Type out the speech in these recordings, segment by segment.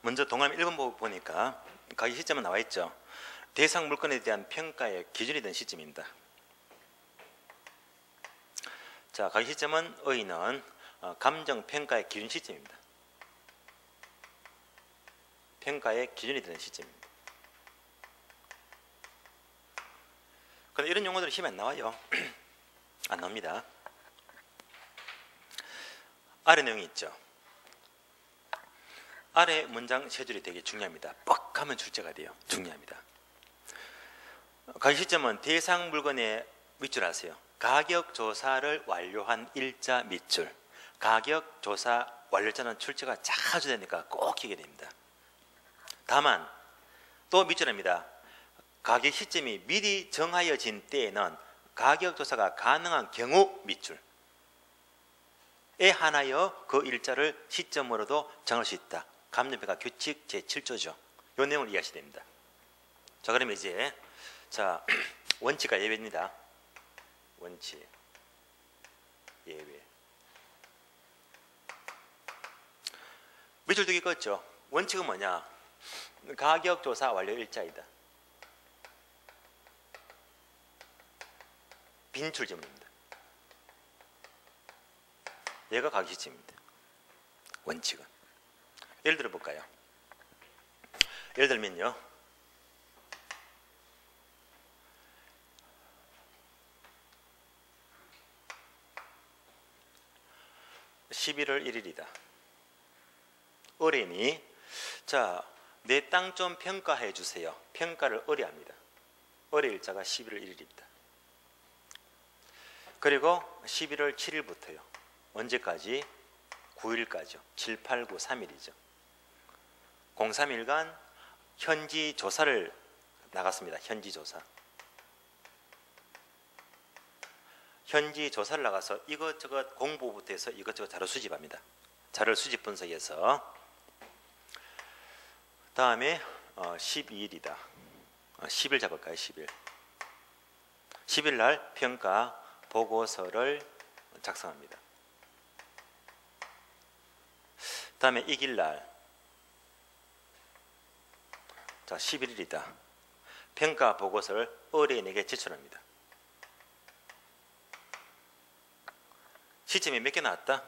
먼저 동그라미 1번 보니까 가격 시점은 나와 있죠. 대상 물건에 대한 평가의 기준이 된 시점입니다. 자, 가격 시점은 의의는 감정 평가의 기준 시점입니다. 평가의 기준이 되는 시점입니다. 그런데 이런 용어들은 시험에 안 나와요. 안 나옵니다. 아래 내용이 있죠. 아래 문장 세 줄이 되게 중요합니다. 뻑 하면 출제가 돼요. 중요합니다. 가격 시점은 대상 물건의 밑줄 아세요. 가격 조사를 완료한 일자 밑줄. 가격 조사 완료자는 출제가 자주 되니까 꼭 기억해야 됩니다. 다만 또 밑줄입니다. 가격 시점이 미리 정하여진 때에는 가격 조사가 가능한 경우 밑줄에 한하여 그 일자를 시점으로도 정할 수 있다. 감정평가 규칙 제7조죠. 이 내용을 이해하셔야 됩니다. 자, 그러면 이제 자 원칙과 예외입니다. 원칙, 예외. 밑줄 두 개 껐죠. 원칙은 뭐냐? 가격 조사 완료 일자이다. 빈 출제문입니다. 얘가 가격 시점입니다. 원칙은. 예를 들어 볼까요? 예를 들면요. (11월 1일이다) 어린이 자, 내 땅 좀 평가해 주세요. 평가를 의뢰합니다. 의뢰 일자가 11월 1일입니다. 그리고 11월 7일부터요. 언제까지? 9일까지요. 7, 8, 9, 3일이죠. 03일간 현지 조사를 나갔습니다. 현지 조사. 현지 조사를 나가서 이것저것 공부부터 해서 이것저것 자료 수집합니다. 자료 수집 분석해서 다음에 12일이다. 10일 잡을까요? 10일. 10일 날 평가 보고서를 작성합니다. 다음에 이길 날 자, 11일이다. 평가 보고서를 의뢰인에게 제출합니다. 시점이 몇 개 나왔다?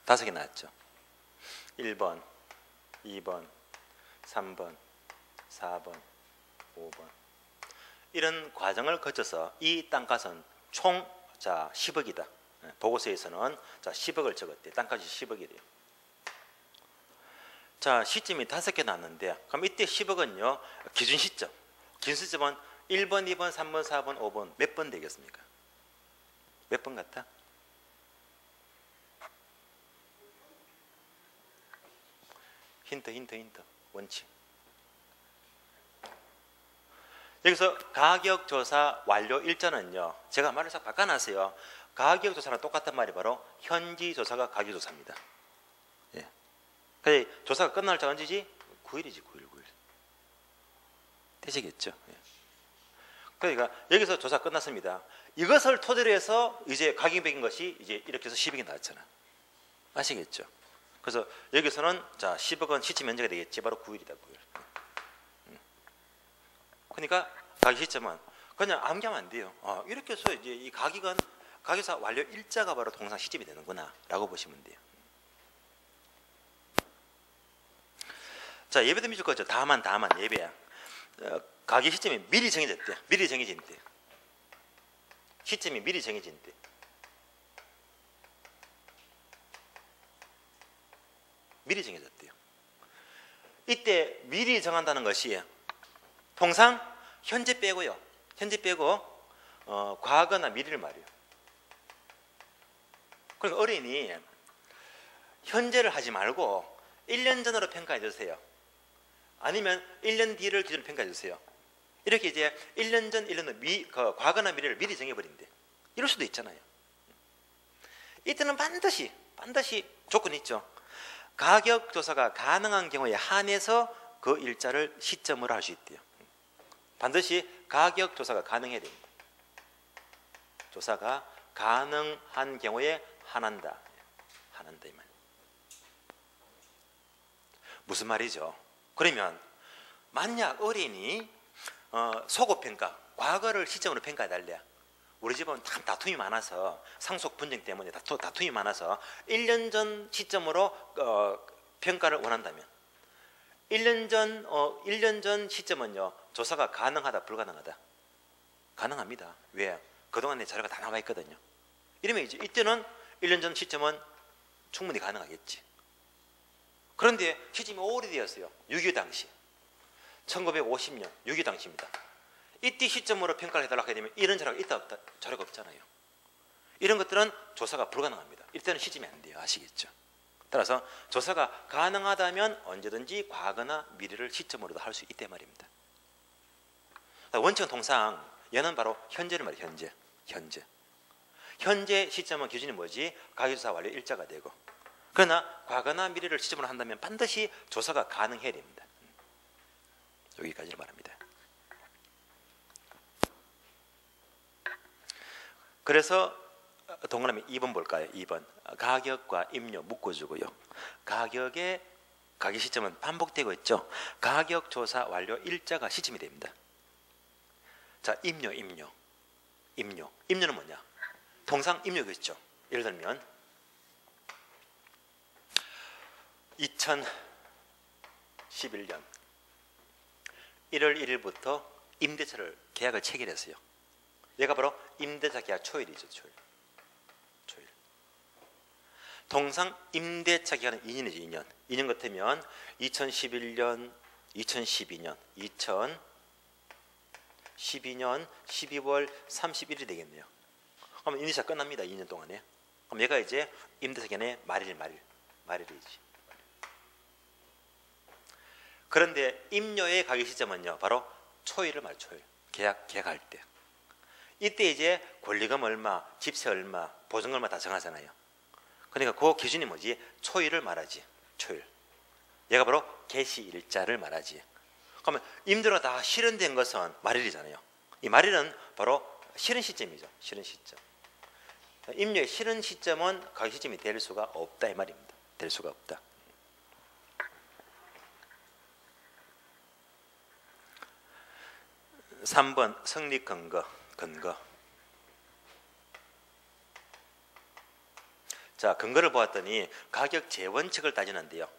5개 나왔죠. 1번, 2번, 3번, 4번, 5번. 이런 과정을 거쳐서 이 땅값은 총 자 10억이다. 보고서에서는 자 10억을 적었대. 땅값이 10억이래요. 자, 시점이 5개 나왔는데 그럼 이때 10억은요 기준 시점. 기준 시점은 1번, 2번, 3번, 4번, 5번 몇 번 되겠습니까? 몇 번 같아? 힌트. 원칙. 여기서 가격조사 완료 일자는요. 제가 말을 싹 바꿔놨어요. 가격조사랑 똑같은 말이 바로 현지조사가 가격조사입니다. 예. 근데 조사가 끝날 날짜가 언제지? 9일이지. 9일. 되시겠죠? 예. 그러니까 여기서 조사 끝났습니다. 이것을 토대로 해서 이제 가격이 매긴 것이 이제 이렇게 해서 10억이 나왔잖아. 아시겠죠? 그래서 여기서는 자 10억은 시점 면제가 되겠지. 바로 9일이다. 9일. 그러니까 가격 시점은 그냥 암기하면 안 돼요. 이렇게 해서 이제 이 가격은 가격사 완료 일자가 바로 통상 시점이 되는구나라고 보시면 돼요. 자, 예배도 믿을 거죠. 다만 예배야. 가격 시점이 미리 정해졌대. 미리 정해진 때. 시점이 미리 정해진 때. 미리 정해졌대요. 이때 미리 정한다는 것이 통상 현재 빼고요. 현재 빼고 과거나 미래를 말이에요. 그러니까 어린이 현재를 하지 말고 1년 전으로 평가해 주세요. 아니면 1년 뒤를 기준으로 평가해 주세요. 이렇게 이제 1년 전, 1년 후 과거나 미래를 미리 정해버린대. 이럴 수도 있잖아요. 이때는 반드시 조건이 있죠. 가격 조사가 가능한 경우에 한해서 그 일자를 시점으로 할 수 있대요. 반드시 가격 조사가 가능해야 됩니다. 조사가 가능한 경우에 한한다 이 말. 무슨 말이죠? 그러면 만약 어린이 속어평가, 과거를 시점으로 평가해달래. 우리 집은 참 다툼이 많아서 상속 분쟁 때문에 다툼이 많아서 1년 전 시점으로 평가를 원한다면 1년 전 시점은요, 조사가 가능하다, 불가능하다? 가능합니다. 왜? 그동안 내 자료가 다 남아 있거든요. 이러면 이제 이때는 1년 전 시점은 충분히 가능하겠지. 그런데 시점이 오래되었어요. 6.25 당시. 1950년 6.25 당시입니다. 이때 시점으로 평가를 해달라고 하게 되면 이런 자료가 있다 없다? 자료가 없잖아요. 이런 것들은 조사가 불가능합니다. 이때는 시점이 안 돼요. 아시겠죠? 따라서 조사가 가능하다면 언제든지 과거나 미래를 시점으로도 할 수 있단 말입니다. 원칙은 통상 얘는 바로 현재를 말해요. 현재 시점은 기준이 뭐지? 가계조사 완료 일자가 되고, 그러나 과거나 미래를 시점으로 한다면 반드시 조사가 가능해야 됩니다. 여기까지를 말합니다. 그래서 동그라미 2번 볼까요? 2번 가격과 임료 묶어주고요. 가격 시점은 반복되고 있죠. 가격 조사 완료 일자가 시점이 됩니다. 자, 임료는 뭐냐? 통상 임료가 있죠. 예를 들면 2011년 1월 1일부터 임대차를 계약을 체결했어요. 얘가 바로 임대차 계약 초일이죠. 초일. 통상 임대차 기간은 2년이죠. 2년. 2년 같으면 2011년, 2012년, 2012년 12월 31일이 되겠네요. 그러면 임대차 끝납니다. 2년 동안에. 그럼 얘가 이제 임대차 기간의 말일이지. 그런데 임료의 가격 시점은요, 바로 초일을 말해요. 초일. 계약할 때. 이때 이제 권리금 얼마, 집세 얼마, 보증금 얼마 다 정하잖아요. 그러니까 그 기준이 뭐지? 초일을 말하지. 초일. 얘가 바로 개시 일자를 말하지. 그러면 임대료가 다 실현된 것은 말일이잖아요. 이 말일은 바로 실현 시점이죠. 실현 시점. 임료의 실현 시점은 가격 시점이 될 수가 없다 이 말입니다. 될 수가 없다. (3번) 성립 근거. 자, 근거를 보았더니 가격 재원칙을 따지는데요.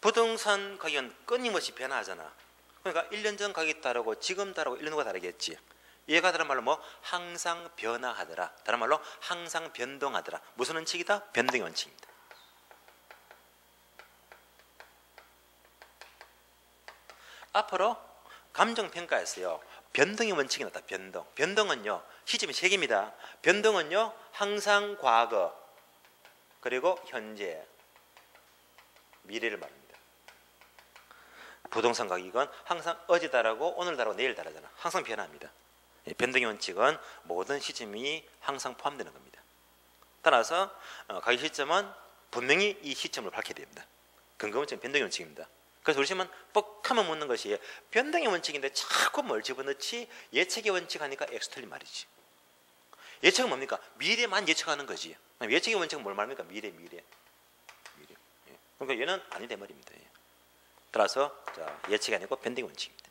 부동산 가격은 끊임없이 변화하잖아. 그러니까 1년 전 가격이 다르고 지금 다르고 1년 후가 다르겠지. 얘가 다른 말로 뭐 항상 변화하더라. 다른 말로 항상 변동하더라. 무슨 원칙이다? 변동의 원칙입니다. 앞으로 감정평가에서요, 변동의 원칙이 나왔다. 변동은요, 시점이 3개입니다. 변동은요, 항상 과거, 그리고 현재, 미래를 말합니다. 부동산 가격은 항상 어제 다르고 오늘 다르고 내일 다르잖아. 항상 변화합니다. 변동의 원칙은 모든 시점이 항상 포함되는 겁니다. 따라서 가격 시점은 분명히 이 시점을 밝혀야 됩니다. 근거 원칙은 변동의 원칙입니다. 그래서 우리 시험은 뻑하면 묻는 것이 변동의 원칙인데 자꾸 뭘 집어넣지? 예측의 원칙 하니까 X 틀린 말이지. 예측은 뭡니까? 미래만 예측하는 거지. 예측의 원칙은 뭘 말합니까? 미래. 그러니까 얘는 아니다 말입니다. 따라서 자, 예측이 아니고 변동의 원칙입니다.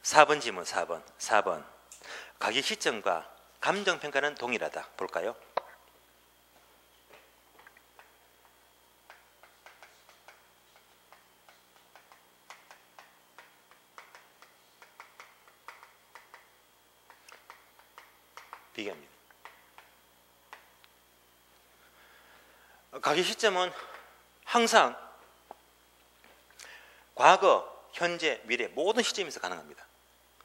(4번) 질문 4번 가격 시점과 감정평가는 동일하다. 볼까요? 비교합니다. 가격 시점은 항상 과거, 현재, 미래 모든 시점에서 가능합니다.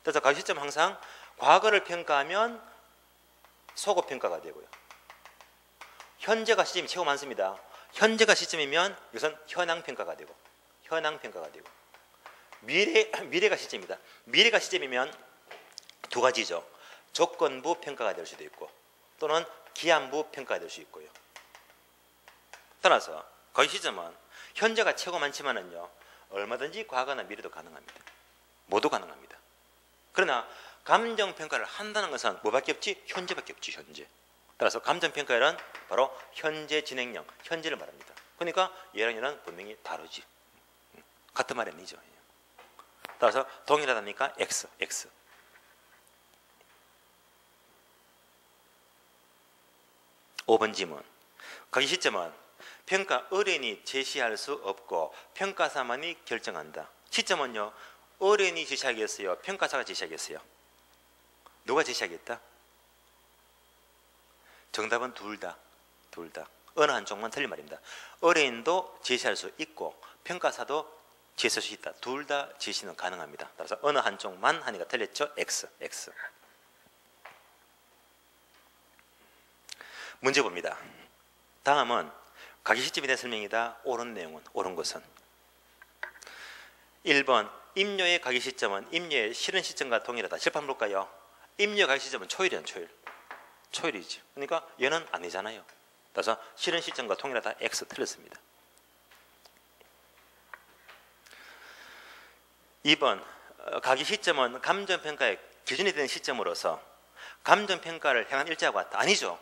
그래서 가격 시점은 항상 과거를 평가하면 소거평가가 되고요. 현재가 시점이 최고 많습니다. 현재가 시점이면 이것은 현황평가가 되고 미래가 시점입니다. 미래가 시점이면 두 가지죠. 조건부 평가가 될 수도 있고 또는 기한부 평가가 될 수 있고요. 따라서 가격 시점은 현재가 최고 많지만은요, 얼마든지 과거나 미래도 가능합니다. 모두 가능합니다. 그러나 감정평가를 한다는 것은 뭐밖에 없지? 현재밖에 없지. 현재. 따라서 감정평가율은 바로 현재 진행형, 현재를 말합니다. 그러니까 얘랑 얘는 분명히 다르지. 같은 말이 아니죠. 따라서 동일하다니까 X, X. 5번 지문. 가기 시점은 평가 어른이 제시할 수 없고 평가사만이 결정한다. 시점은요, 어른이 제시하겠어요? 평가사가 제시하겠어요? 누가 제시하겠다? 정답은 둘 다. 둘 다. 어느 한쪽만 틀린 말입니다. 어른도 제시할 수 있고 평가사도 제시할 수 있다. 둘 다 제시는 가능합니다. 따라서 어느 한쪽만 하니까 틀렸죠? X, X. 문제 봅니다. 다음은 가기 시점에 대한 설명이다. 옳은 내용은, 옳은 것은 1번 임료의 가기 시점은 임료의 실현 시점과 동일하다. 칠판 볼까요? 임료의 가기 시점은 초일이란 초일. 초일이지. 그러니까 얘는 아니잖아요. 따라서 실현 시점과 동일하다. X 틀렸습니다. 2번 가기 시점은 감정평가의 기준이 되는 시점으로서 감정평가를 향한 일자하고 같다. 아니죠.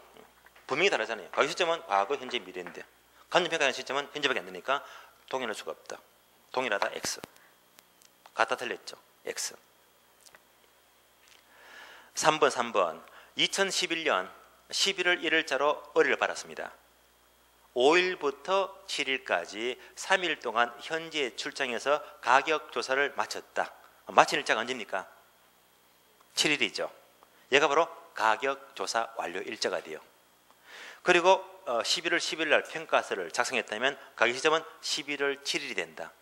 분명히 다르잖아요. 가기 시점은 과거, 현재, 미래인데 감정평가의 시점은 현재밖에 안 되니까 동일할 수가 없다. 동일하다. X. 같다 틀렸죠. X. 3번 2011년 11월 1일자로 의뢰를 받았습니다. 5일부터 7일까지 3일 동안 현지에 출장해서 가격 조사를 마쳤다. 마친 일자가 언제입니까? 7일이죠. 얘가 바로 가격 조사 완료 일자가 돼요. 그리고 11월 10일 날 평가서를 작성했다면 가격 시점은 11월 7일이 된다.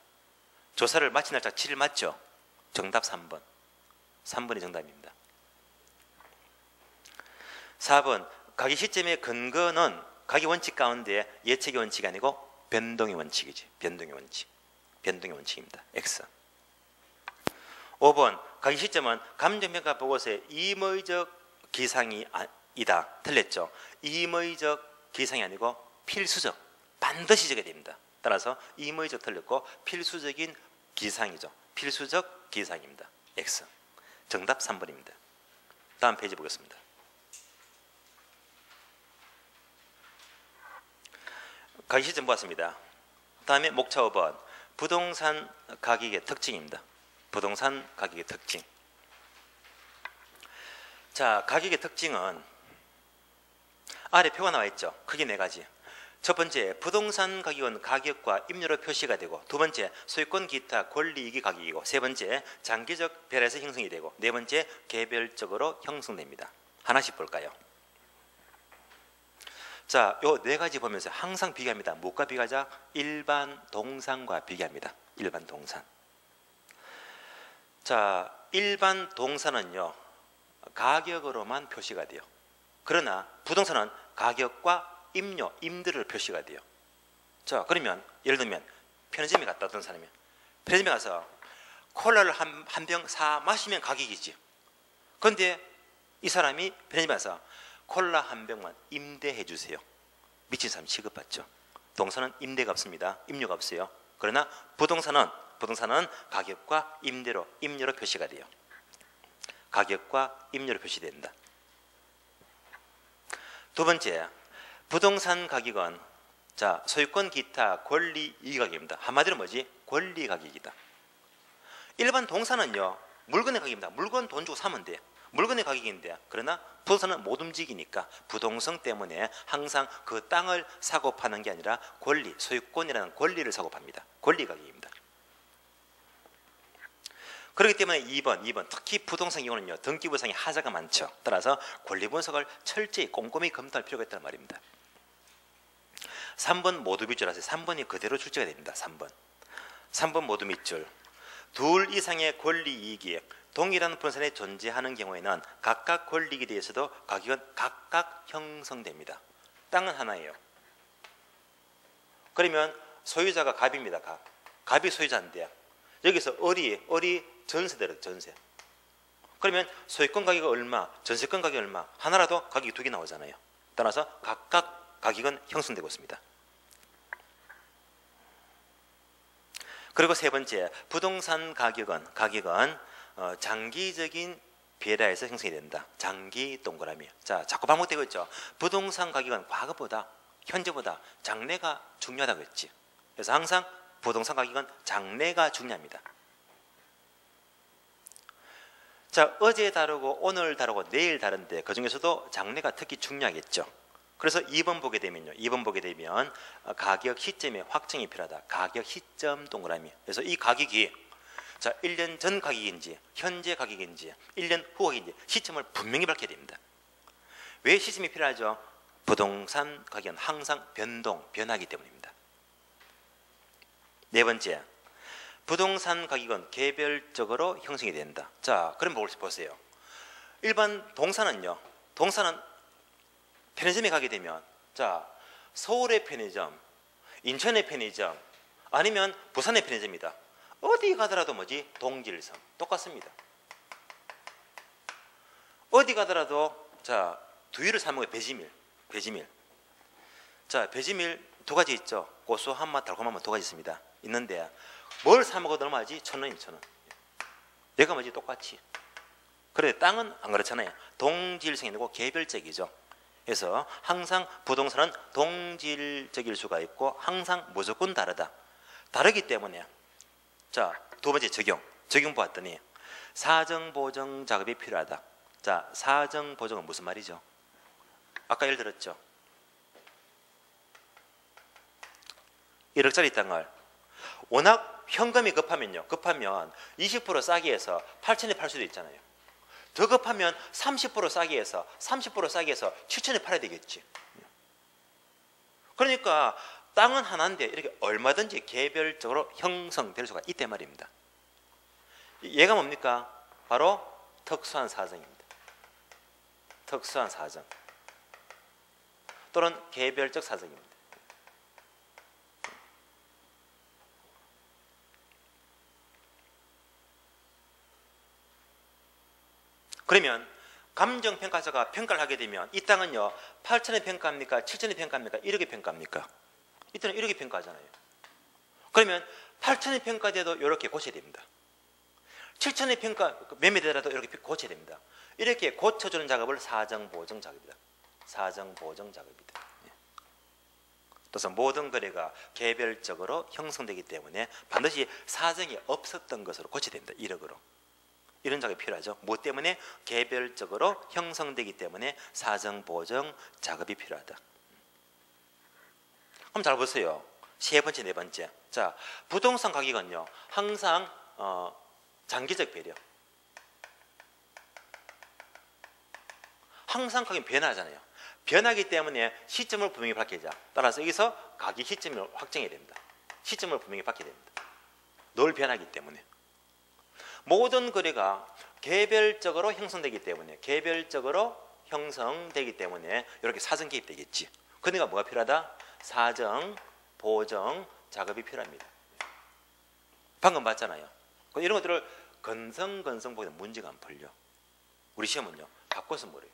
조사를 마친 날짜 7일 맞죠? 정답 3번. 3번이 정답입니다. 4번 가격 시점의 근거는 가격 원칙 가운데 예측의 원칙이 아니고 변동의 원칙이지. 변동의 원칙. 변동의 원칙입니다. X. 5번 가격 시점은 감정평가 보고서의 임의적 기상이다. 틀렸죠. 임의적 기상이 아니고 필수적. 반드시 적어야 됩니다. 따라서 임의적 틀렸고 필수적인 기상이죠. 필수적 기상입니다. X. 정답 3번입니다. 다음 페이지 보겠습니다. 가격 시점 보았습니다. 다음에 목차 5번 부동산 가격의 특징입니다. 부동산 가격의 특징. 자, 가격의 특징은 아래 표가 나와 있죠. 크게 4가지. 첫 번째, 부동산 가격은 가격과 임료로 표시가 되고, 두 번째, 소유권 기타 권리이익이 가격이고, 세 번째, 장기적 변화에서 형성이 되고, 네 번째, 개별적으로 형성됩니다. 하나씩 볼까요? 자, 요 4가지 보면서 항상 비교합니다. 무엇과 비교하자? 일반 동산과 비교합니다. 일반 동산. 자, 일반 동산은요, 가격으로만 표시가 돼요. 그러나 부동산은 가격과 임료, 임대료를 표시가 돼요. 자, 그러면 예를 들면 편의점에 갔다 어떤 사람이 편의점에 가서 콜라를 한 병 사 마시면 가격이지. 그런데 이 사람이 편의점에 가서 콜라 한 병만 임대해 주세요. 미친 사람 취급받죠. 동산은 임대가 없습니다. 임료가 없어요. 그러나 부동산은 가격과 임료로 표시가 돼요. 가격과 임료로 표시된다. 두 번째, 부동산 가격은 자, 소유권 기타 권리 이익 가격입니다. 한마디로 뭐지? 권리 가격이다. 일반 동산은요, 물건의 가격입니다. 물건 돈 주고 사면 돼. 물건의 가격인데, 그러나 부동산은 못 움직이니까 부동성 때문에 항상 그 땅을 사고 파는 게 아니라 권리, 소유권이라는 권리를 사고 팝니다. 권리 가격입니다. 그렇기 때문에 2번 특히 부동산 경우는요, 등기부상에 하자가 많죠. 따라서 권리 분석을 철저히 꼼꼼히 검토할 필요가 있다는 말입니다. 3번 모두 밑줄하세요. 3번이 그대로 출제가 됩니다. 3번 모두 밑줄. 둘 이상의 권리 이익이 동일한 분산에 존재하는 경우에는 각각 권리익에 대해서도 가격은 각각 형성됩니다. 땅은 하나예요. 그러면 소유자가 갑입니다. 갑이 소유자인데 여기서 을이 전세대로 전세. 그러면 소유권 가격이 얼마, 전세권 가격이 얼마, 하나라도 가격이 2개 나오잖아요. 따라서 각각 가격은 형성되고 있습니다. 그리고 세 번째, 부동산 가격은 장기적인 비례해서 형성이 된다. 장기 동그라미. 자, 자꾸 반복되고 있죠. 부동산 가격은 과거보다 현재보다 장래가 중요하다고 했지. 그래서 항상 부동산 가격은 장래가 중요합니다. 자, 어제 다르고 오늘 다르고 내일 다른데 그중에서도 장래가 특히 중요하겠죠. 그래서 2번 보게 되면요. 2번 보게 되면 가격 시점의 확정이 필요하다. 가격 시점 동그라미. 그래서 이 가격이 자, 1년 전 가격인지 현재 가격인지 1년 후 가격인지 시점을 분명히 밝혀야 됩니다. 왜 시점이 필요하죠? 부동산 가격은 항상 변하기 때문입니다. 네 번째, 부동산 가격은 개별적으로 형성이 된다. 자, 그럼 보세요. 일반 동산은요. 동산은 편의점에 가게 되면 자, 서울의 편의점, 인천의 편의점, 아니면 부산의 편의점이다. 어디 가더라도 뭐지? 동질성. 똑같습니다. 어디 가더라도 자, 두유를 사 먹어요. 배지밀. 자, 배지밀 두 가지 있죠. 고소한 맛, 달콤한 맛 두 가지 있습니다. 있는데 뭘 사 먹어도 얼마지? 1,000원, 2,000원. 얘가 뭐지? 똑같이. 그런데 땅은 안 그렇잖아요. 동질성이 되고 개별적이죠. 그래서 항상 부동산은 동질적일 수가 있고 항상 무조건 다르다. 다르기 때문에 자, 두 번째 적용 보았더니 사정보정 작업이 필요하다. 자, 사정보정은 무슨 말이죠? 아까 예를 들었죠. 1억짜리 땅을 워낙 현금이 급하면 20% 싸게 해서 8천에 팔 수도 있잖아요. 더 급하면 30% 싸게 해서 7천에 팔아야 되겠지. 그러니까 땅은 하나인데 이렇게 얼마든지 개별적으로 형성될 수가 있단 말입니다. 얘가 뭡니까? 바로 특수한 사정입니다. 특수한 사정 또는 개별적 사정입니다. 그러면 감정평가사가 평가를 하게 되면 이 땅은요 8천에 평가합니까? 7천에 평가합니까? 1억에 평가합니까? 이때는 1억에 평가하잖아요. 그러면 8천에 평가돼도 이렇게 고쳐야 됩니다. 7천에 평가 매매되더라도 이렇게 고쳐야 됩니다. 이렇게 고쳐주는 작업을 사정보정 작업이다. 사정보정 작업이다. 그래서 모든 거래가 개별적으로 형성되기 때문에 반드시 사정이 없었던 것으로 고쳐야 됩니다. 1억으로. 이런 작업이 필요하죠. 뭐 때문에? 개별적으로 형성되기 때문에 사정보정 작업이 필요하다. 그럼 잘 보세요. 세 번째, 네 번째. 자, 부동산 가격은요 항상 장기적 배려. 항상 가격이 변하잖아요. 변하기 때문에 시점을 분명히 밝히자. 따라서 여기서 가격 시점을 확정해야 됩니다. 시점을 분명히 밝혀야 됩니다. 늘 변하기 때문에. 모든 거래가 개별적으로 형성되기 때문에 이렇게 사정 개입되겠지. 그러니까 뭐가 필요하다? 사정, 보정 작업이 필요합니다. 방금 봤잖아요. 이런 것들을 건성건성 보면 문제가 안 풀려. 우리 시험은요 바꿔서 뭐래요?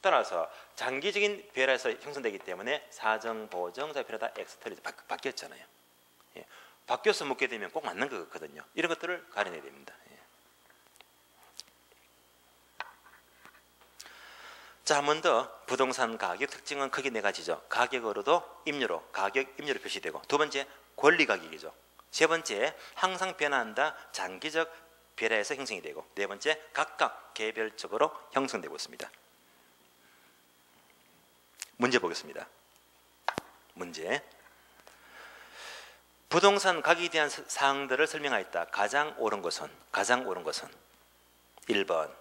따라서 장기적인 변화에서 형성되기 때문에 사정, 보정 작업이 필요하다. 엑스터리 바뀌었잖아요. 예. 바뀌어서 묻게 되면 꼭 맞는 것 같거든요. 이런 것들을 가려내야 됩니다. 자, 한 번 더 부동산 가격 특징은 크게 네 가지죠. 가격으로도 임료로, 가격 임료로 표시되고, 두 번째 권리 가격이죠. 세 번째 항상 변화한다. 장기적 변화에서 형성이 되고, 네 번째 각각 개별적으로 형성되고 있습니다. 문제 보겠습니다. 문제. 부동산 가격에 대한 사항들을 설명하였다. 가장 옳은 것은 1번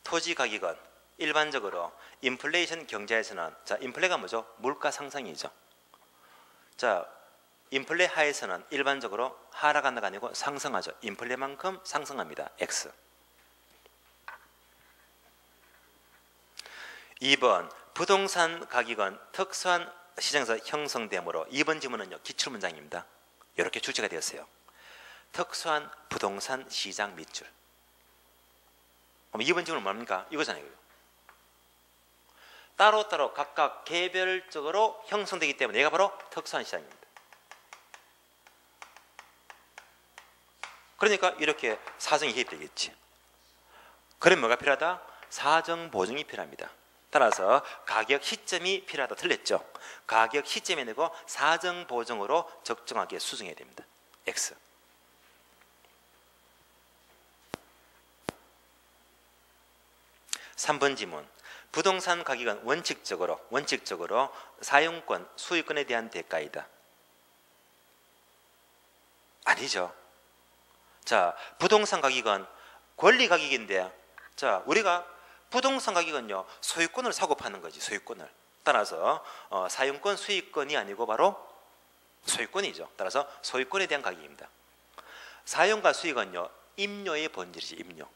토지 가격은 일반적으로 인플레이션 경제에서는 자, 인플레가 뭐죠? 물가 상승이죠. 자, 인플레 하에서는 일반적으로 하락한다가 아니고 상승하죠. 인플레만큼 상승합니다. X. 2번 부동산 가격은 특수한 시장에서 형성되므로 2번 질문은요 기출문장입니다. 이렇게 출제가 되었어요. 특수한 부동산 시장 밑줄. 그럼 2번 질문은 뭡니까? 이거잖아요. 따로따로 각각 개별적으로 형성되기 때문에 얘가 바로 특수한 시장입니다. 그러니까 이렇게 사정이 개입되겠지. 그럼 뭐가 필요하다? 사정 보증이 필요합니다. 따라서 가격 시점이 필요하다. 틀렸죠? 가격 시점에 내고 사정 보증으로 적정하게 수정해야 됩니다. X. 3번 지문. 부동산 가격은 원칙적으로 사용권, 수익권에 대한 대가이다. 아니죠. 자, 부동산 가격은 권리 가격인데, 자, 우리가 부동산 가격은요, 소유권을 사고 파는 거지, 소유권을. 따라서 사용권, 수익권이 아니고 바로 소유권이죠. 따라서 소유권에 대한 가격입니다. 사용과 수익은요, 임료의 본질이지, 임료.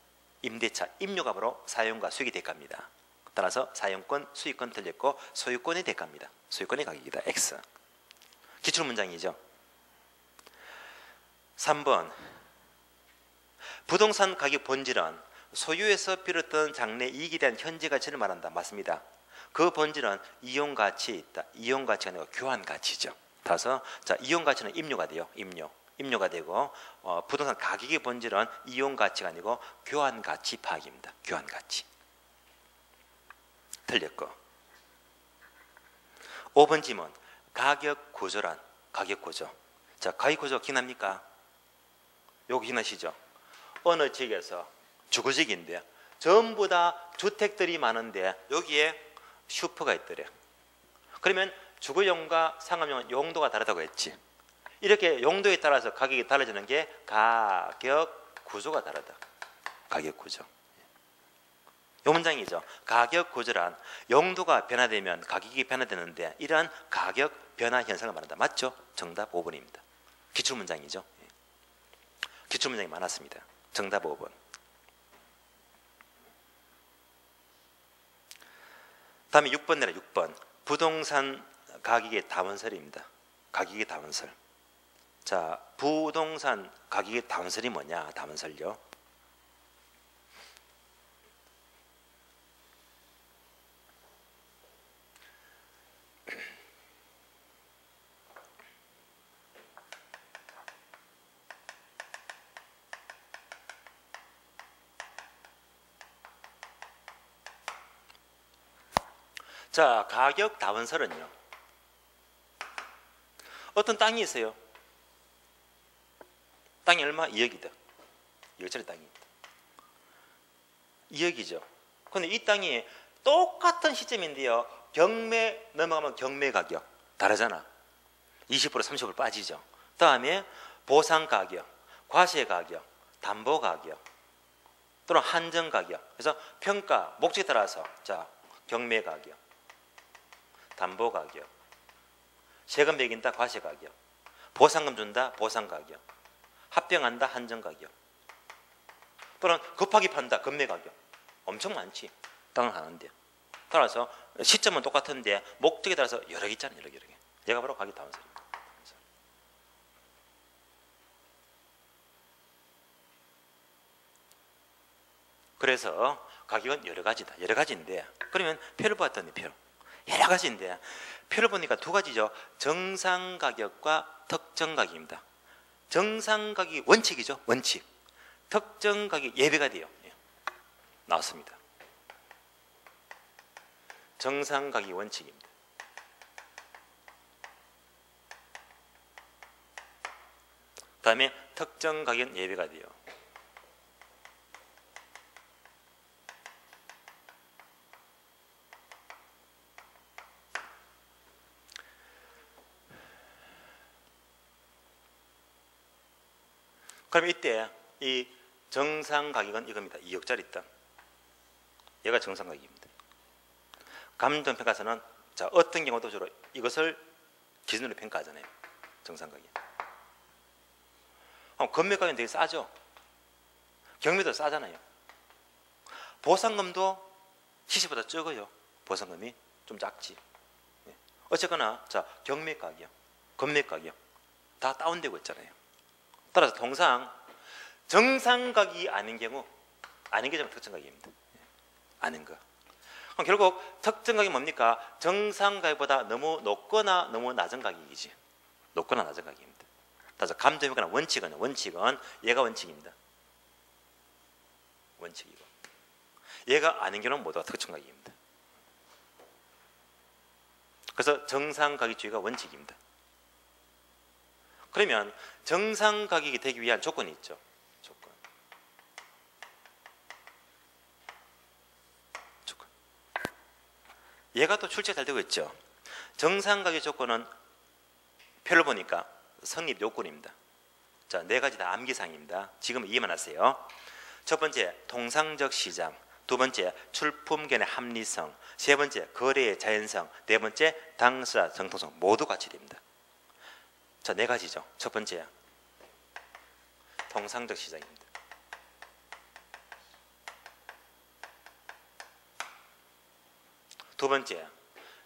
임대차, 임료가 바로 사용과 수익의 대가입니다. 따라서 사용권, 수익권 틀렸고 소유권의 대가입니다. 소유권의 가격이다. X. 기출문장이죠. 3번. 부동산 가격 본질은 소유에서 비롯된 장래 이익에 대한 현재 가치를 말한다. 맞습니다. 그 본질은 이용 가치에 있다. 이용 가치가 아니고 교환 가치죠. 따라서 자, 이용 가치는 임료가 돼요. 임료가 되고 부동산 가격의 본질은 이용 가치가 아니고 교환 가치 파악입니다. 교환 가치. 틀렸고. 5번 지문. 가격 구조란 가격 구조. 자, 가격 구조 기납니까? 요거 기나시죠? 어느 지역에서 주거지역인데 전부 다 주택들이 많은데 여기에 슈퍼가 있더래. 그러면 주거용과 상업용은 용도가 다르다고 했지. 이렇게 용도에 따라서 가격이 달라지는 게 가격 구조가 다르다. 가격 구조. 이 문장이죠. 가격 구조란 용도가 변화되면 가격이 변화되는데 이러한 가격 변화 현상을 말한다. 맞죠? 정답 5번입니다. 기출문장이죠. 기출문장이 많았습니다. 정답 5번. 다음에 6번 내라. 6번. 부동산 가격의 다원설입니다. 가격의 다원설. 자, 부동산 가격의 다원설이 뭐냐? 다원설요. 자, 가격 다원설은요. 어떤 땅이 있어요. 땅이 얼마? 2억이다. 2억짜리 땅이 있다. 2억이죠. 근데 이 땅이 똑같은 시점인데요. 경매 넘어가면 경매 가격 다르잖아. 20% 30% 빠지죠. 다음에 보상 가격, 과세 가격, 담보 가격 또는 한정 가격. 그래서 평가, 목적에 따라서 자, 경매 가격, 담보 가격, 세금 매긴다 과세 가격, 보상금 준다 보상 가격, 합병한다 한정 가격, 또는 급하게 판다 금매 가격. 엄청 많지. 땅을 하는데. 따라서 시점은 똑같은데 목적에 따라서 여러 개 있잖아요. 여러 개. 얘가 바로 가격 다원설입니다. 그래서 가격은 여러 가지다. 여러 가지인데 그러면 표를 봤더니 표 여러 가지인데 표를 보니까 두 가지죠. 정상 가격과 특정 가격입니다. 정상 가격이 원칙이죠. 원칙. 특정 가격 예외가 돼요. 나왔습니다. 정상 가격이 원칙입니다. 다음에 특정 가격 예외가 돼요. 그럼 이때 이 정상 가격은 이겁니다. 2억짜리 땅. 얘가 정상 가격입니다. 감정평가서는 자, 어떤 경우도 주로 이것을 기준으로 평가하잖아요. 정상 가격. 건매 가격은 되게 싸죠. 경매도 싸잖아요. 보상금도 시세보다 적어요. 보상금이 좀 작지. 어쨌거나 자, 경매 가격, 건매 가격 다 다운되고 있잖아요. 따라서 통상 정상 가격이 아닌 경우, 아닌 게 좀 특정 가격입니다. 아닌 거. 그럼 결국 특정 가격이 뭡니까? 정상 가격보다 너무 높거나 너무 낮은 가격이지. 높거나 낮은 가격입니다. 따라서 감정평가는 원칙은 얘가 원칙입니다. 원칙이고 얘가 아닌 경우는 모두가 특정가격입니다. 그래서 정상가격주의가 원칙입니다. 그러면 정상가격이 되기 위한 조건이 있죠. 조건. 얘가 또 출제가 잘 되고 있죠. 정상가격 조건은 표를 보니까 성립 요건입니다. 자, 4가지 다 암기사항입니다. 지금 이해만 하세요. 첫 번째, 통상적 시장. 두 번째, 출품견의 합리성. 세 번째, 거래의 자연성. 네 번째, 당사자 정통성. 모두 같이 됩니다. 자, 4가지죠. 첫 번째, 통상적 시장입니다. 두 번째,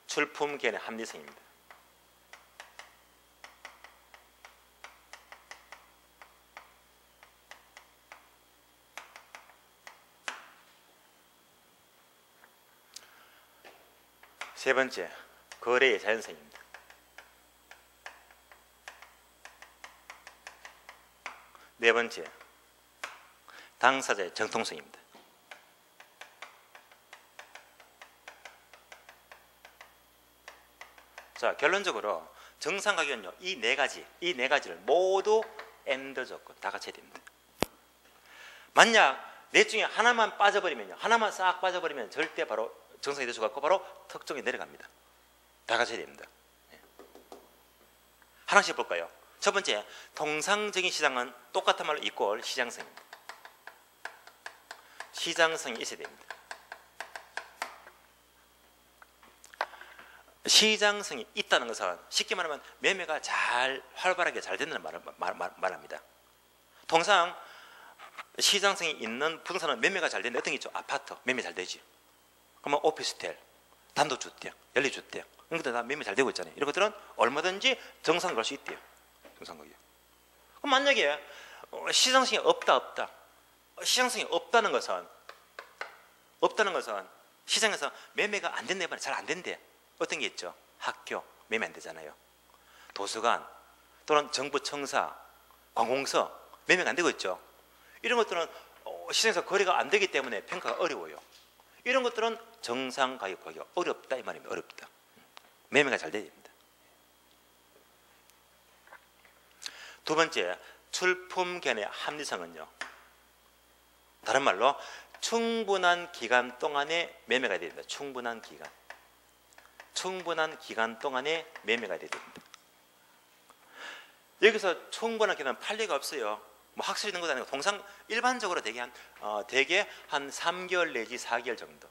출품견의 합리성입니다. 세 번째, 거래의 자연성입니다. 네 번째, 당사자의 정통성입니다. 자, 결론적으로 정상가격은요, 이 네 가지를 모두 엔더 조건 다 갖춰야 됩니다. 만약 넷 중에 하나만 빠져버리면요, 하나만 싹 빠져버리면 절대 바로 정상이 될 수가 없고 바로 특종이 내려갑니다. 다 갖춰야 됩니다. 하나씩 볼까요? 첫 번째, 통상적인 시장은 똑같은 말로 이꼴 시장성입니다. 시장성이 있어야 됩니다. 시장성이 있다는 것은 쉽게 말하면 매매가 활발하게 잘 된다는 말합니다. 통상 시장성이 있는 부동산은 매매가 잘 되는데 어떤 게 있죠? 아파트 매매 잘 되지. 그러면 오피스텔, 단독주택, 연립주택 이런 것들 다 매매 잘 되고 있잖아요. 이런 것들은 얼마든지 정상 갈 수 있대요. 정상가격. 그럼 만약에 시장성이 없다. 시장성이 없다는 것은 시장에서 매매가 안 된다, 잘 안 된대. 어떤 게 있죠? 학교 매매 안 되잖아요. 도서관 또는 정부 청사, 관공서 매매가 안 되고 있죠. 이런 것들은 시장에서 거래가 안 되기 때문에 평가가 어려워요. 이런 것들은 정상 가격 구하기가 어렵다 이 말입니다. 어렵다. 매매가 잘 돼야 됩니다. 두 번째, 출품견의 합리성은요, 다른 말로 충분한 기간 동안에 매매가 돼야 됩니다. 충분한 기간 동안에 매매가 돼야 됩니다. 여기서 충분한 기간 팔 리가 없어요. 뭐 학술 있는 것도 아니고 통상 일반적으로 대개 한 3개월 내지 4개월 정도.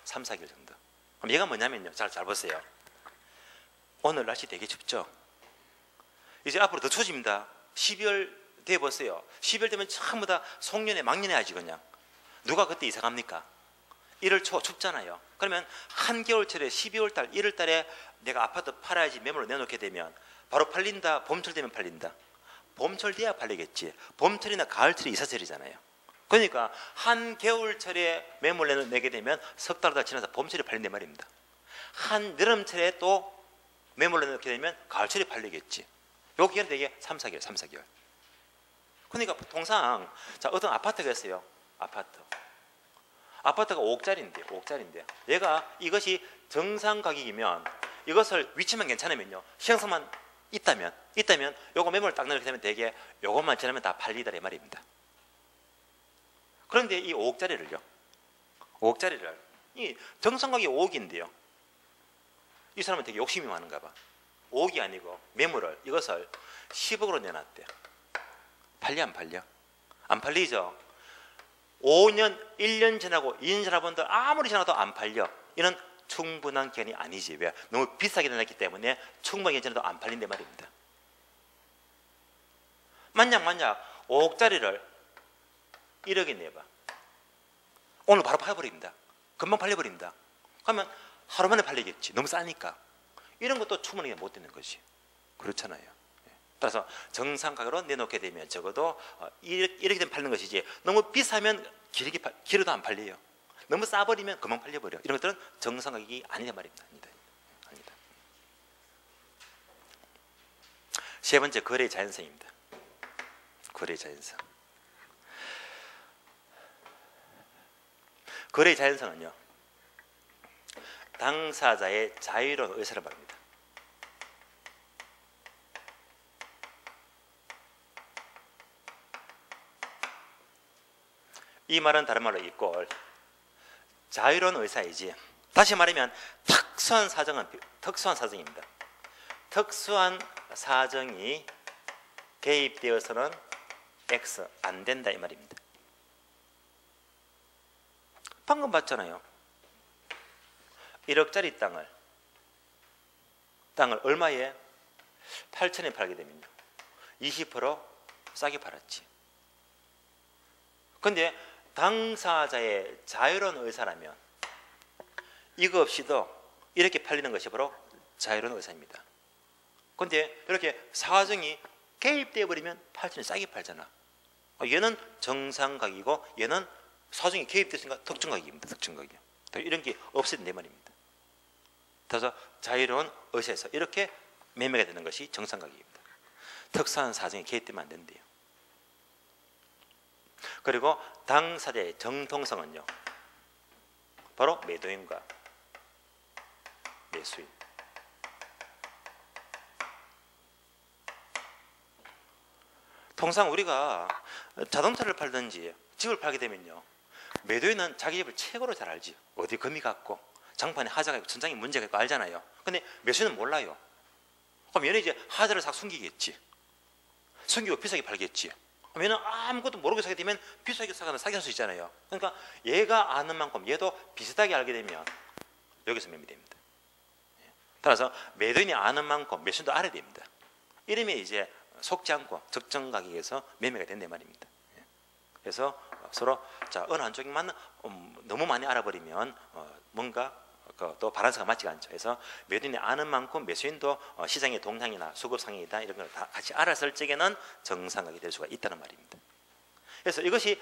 3, 4개월 정도. 그럼 얘가 뭐냐면요. 잘 보세요. 오늘 날씨 되게 춥죠. 이제 앞으로 더 추워집니다. 12월 돼 보세요. 12월 되면 전부 다 송년회 막년회 하지 그냥. 누가 그때 이사 갑니까? 1월 초 춥잖아요. 그러면 한겨울철에 12월 달, 1월 달에 내가 아파트 팔아야지 매물로 내놓게 되면 바로 팔린다. 봄철 되면 팔린다. 봄철 돼야 팔리겠지. 봄철이나 가을철이 이사철이잖아요. 그러니까 한겨울철에 매물 내게 되면 석 달 더 지나서 봄철에 팔린단 말입니다. 한여름철에 또 매물 내놓게 되면 가을철에 팔리겠지. 요 기간이 되게 3, 4개월. 그러니까 통상 자, 어떤 아파트가 있어요. 아파트가 5억짜리인데 얘가 이것이 정상 가격이면 이것을 위치만 괜찮으면요. 시장성만 있다면 요거 매물을 딱 넣게 되면 되게 요것만 지나면 다 팔리더라 이 말입니다. 그런데 이 5억짜리를 이 정상 가격이 5억인데요. 이 사람은 되게 욕심이 많은가 봐. 5억이 아니고 매물을 이것을 10억으로 내놨대. 팔려 안 팔려? 안 팔리죠. 5년, 1년 지나고 2년 지나본 분들 아무리 지나도 안 팔려. 이는 충분한 기간이 아니지. 왜? 너무 비싸게 내놨기 때문에 충분하게 지나도 안 팔린단 말입니다. 만약 5억짜리를 1억에 내봐. 오늘 바로 팔아버립니다. 금방 팔려버립니다. 그러면 하루 만에 팔리겠지. 너무 싸니까. 이런 것도 충분하게 못 되는 것이. 그렇잖아요. 따라서 정상 가격으로 내놓게 되면 적어도 이렇게 되면 팔는 것이지 너무 비싸면 길어도 안 팔려요. 너무 싸버리면 금방 팔려버려. 이런 것들은 정상 가격이 아니다 말입니다. 아니다. 세 번째, 거래의 자연성입니다. 거래의 자연성. 거래의 자연성은요, 당사자의 자유로운 의사를 말합니다. 이 말은 다른 말로 이꼴 자유로운 의사이지, 다시 말하면 특수한 사정입니다. 특수한 사정이 개입되어서는 X 안 된다 이 말입니다. 방금 봤잖아요. 1억짜리 땅을 얼마에? 8천에 팔게 되면요, 20% 싸게 팔았지. 근데 당사자의 자유로운 의사라면 이거 없이도 이렇게 팔리는 것이 바로 자유로운 의사입니다. 근데 이렇게 사정이 개입되어 버리면 8천에 싸게 팔잖아. 얘는 정상가격이고 얘는 사정이 개입됐으니까 특정가격입니다. 특정가격. 이런 게 없어야 된다 말입니다. 그래서 자유로운 의사에서 이렇게 매매가 되는 것이 정상가격입니다. 특수한 사정이 개입되면 안 된대요. 그리고 당사자의 정통성은요, 바로 매도인과 매수인. 통상 우리가 자동차를 팔든지 집을 팔게 되면요, 매도인은 자기 집을 최고로 잘 알지. 어디 금이 갔고 장판에 하자가 있고 천장에 문제가 있고 알잖아요. 근데 매수인은 몰라요. 그럼 얘는 이제 하자를 싹 숨기겠지. 숨기고 비싸게 팔겠지. 얘는 아무것도 모르고 사게 되면 비싸게 사거나 사게 할 수 있잖아요. 그러니까 얘가 아는 만큼 얘도 비슷하게 알게 되면 여기서 매매됩니다. 따라서 매도인이 아는 만큼 매수인도 알아야 됩니다. 이러면 이제 속지 않고 적정 가격에서 매매가 된단 말입니다. 그래서 서로 어느 한쪽만 너무 많이 알아버리면 뭔가 또 바란스가 맞지가 않죠. 그래서 매도인이 아는 만큼 매수인도 시장의 동향이나 수급 상황이다 이런 걸 다 같이 알았을 적에는 정상가격이 될 수가 있다는 말입니다. 그래서 이것이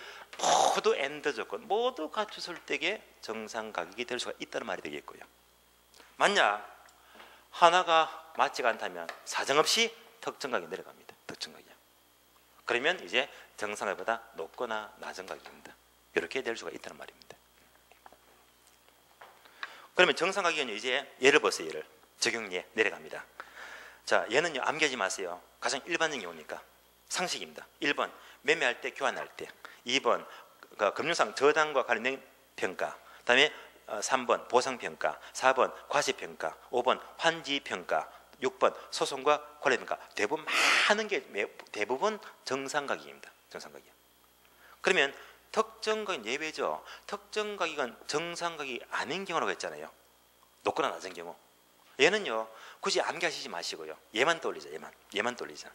모두 엔드 조건 모두 갖췄을 때에 정상가격이 될 수가 있다는 말이 되겠고요. 만약 하나가 맞지가 않다면 사정없이 특정가격이 내려갑니다. 특정가격. 그러면 이제 정상가격보다 높거나 낮은 가격입니다. 이렇게 될 수가 있다는 말입니다. 그러면 정상가격은 이제 예를 보세요. 예를 적용예 내려갑니다. 자, 얘는요 암기하지 마세요. 가장 일반적인 경우니까 상식입니다. 1번 매매할 때 교환할 때, 2번 금융상 저당과 관련된 평가, 그다음에 3번 보상평가, 4번 과세평가, 5번 환지평가, 6번 소송과 관련평가. 대부분 많은 게 대부분 정상가격입니다. 정상가격. 그러면 특정가격 예외죠. 특정가격은 정상가격이 아닌 경우라고 했잖아요. 높거나 낮은 경우. 얘는요 굳이 암기하시지 마시고요. 얘만 떠올리자. 얘만 떠올리자.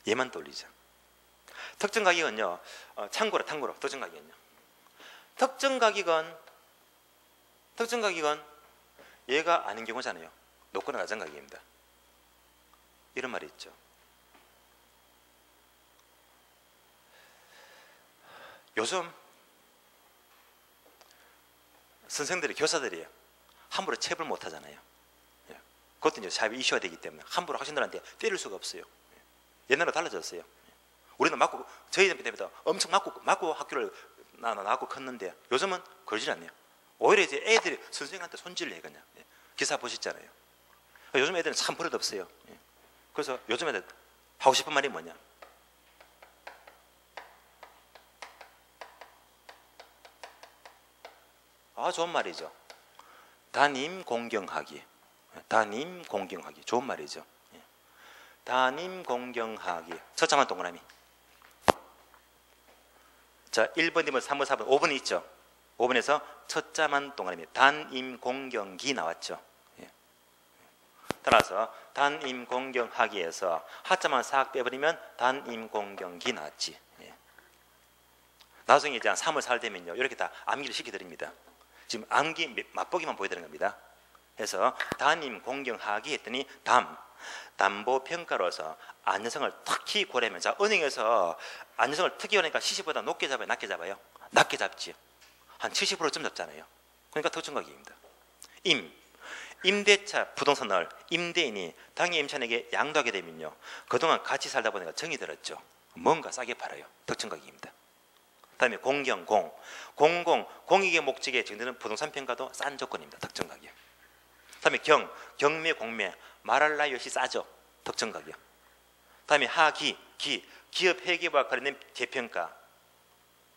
얘만 떠올리자. 특정가격은요 참고로 특정가격은요. 특정가격은 얘가 아닌 경우잖아요. 높거나 낮은 가격입니다. 이런 말이 있죠. 요즘 선생들이 교사들이 함부로 체벌 못 하잖아요. 그것도 이제 사회 이슈가 되기 때문에 함부로 학생들한테 때릴 수가 없어요. 옛날로 달라졌어요. 우리는 맞고 저희 때부터 엄청 맞고 학교를 나왔고 컸는데 요즘은 그러질 않네요. 오히려 이제 애들이 선생님한테 손질을 해 그냥. 기사 보셨잖아요. 요즘 애들은 참 버릇없어요. 그래서 요즘 애들 하고 싶은 말이 뭐냐? 좋은 말이죠. 담임 공경하기. 좋은 말이죠. 담임 공경하기. 첫자만 동그라미. 자, 1번, 2번, 3번, 4번, 5번이 있죠. 5번에서 첫자만 동그라미. 담임 공경기 나왔죠. 따라서 담임 공경하기에서 하자만 싹 빼버리면 담임 공경기 나왔지. 나중에 이제 3월 4일 되면요 이렇게 다 암기를 시켜드립니다. 지금 암기 맛보기만 보여드리는 겁니다. 그래서 담임 공경하기 했더니 담보평가로서 안전성을 특히 고려하면, 자, 은행에서 안전성을 특히 고려하니까 시세보다 높게 잡아요, 낮게 잡아요? 낮게 잡지. 한 70%쯤 잡잖아요. 그러니까 특정가격입니다. 임대차 부동산을 임대인이 당해 임차인에게 양도하게 되면요, 그동안 같이 살다 보니까 정이 들었죠. 뭔가 싸게 팔아요. 특정 가격입니다. 그다음에 공경, 공익의 목적에 정되는 부동산 평가도 싼 조건입니다. 특정 가격. 그다음에 경매, 공매, 말할 나위 없이 싸죠. 특정 가격. 그다음에 기업 회계와 관련된 재평가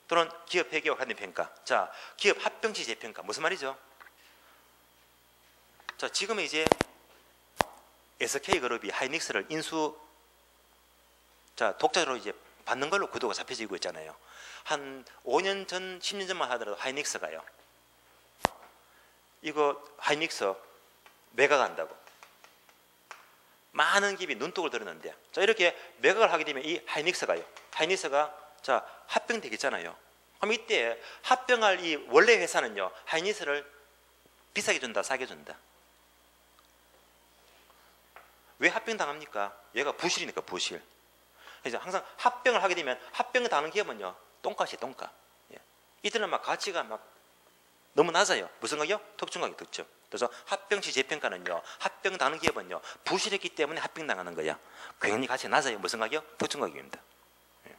또는 기업 회계와 관련된 평가. 자, 기업 합병 시 재평가 무슨 말이죠? 자, 지금은 이제 SK그룹이 하이닉스를 독자적으로 이제 받는 걸로 구도가 잡혀지고 있잖아요. 한 5년 전, 10년 전만 하더라도 하이닉스가요, 이거 하이닉스 매각한다고 많은 기업이 눈독을 들었는데, 자, 이렇게 매각을 하게 되면 이 하이닉스가 자, 합병되겠잖아요. 그럼 이때 합병할 이 원래 회사는요, 하이닉스를 비싸게 준다, 싸게 준다. 왜 합병당합니까? 얘가 부실이니까, 부실. 그래서 항상 합병을 하게 되면 합병을 당하는 기업은요, 똥값이에요, 똥값. 예. 이들은 막 가치가 막 너무 낮아요. 무슨 가격? 특정 가격 특정. 그래서 합병 시 재평가는요, 합병 당하는 기업은요, 부실했기 때문에 합병당하는 거야. 굉장히 가치가 낮아요. 무슨 가격? 특정 가격입니다. 예.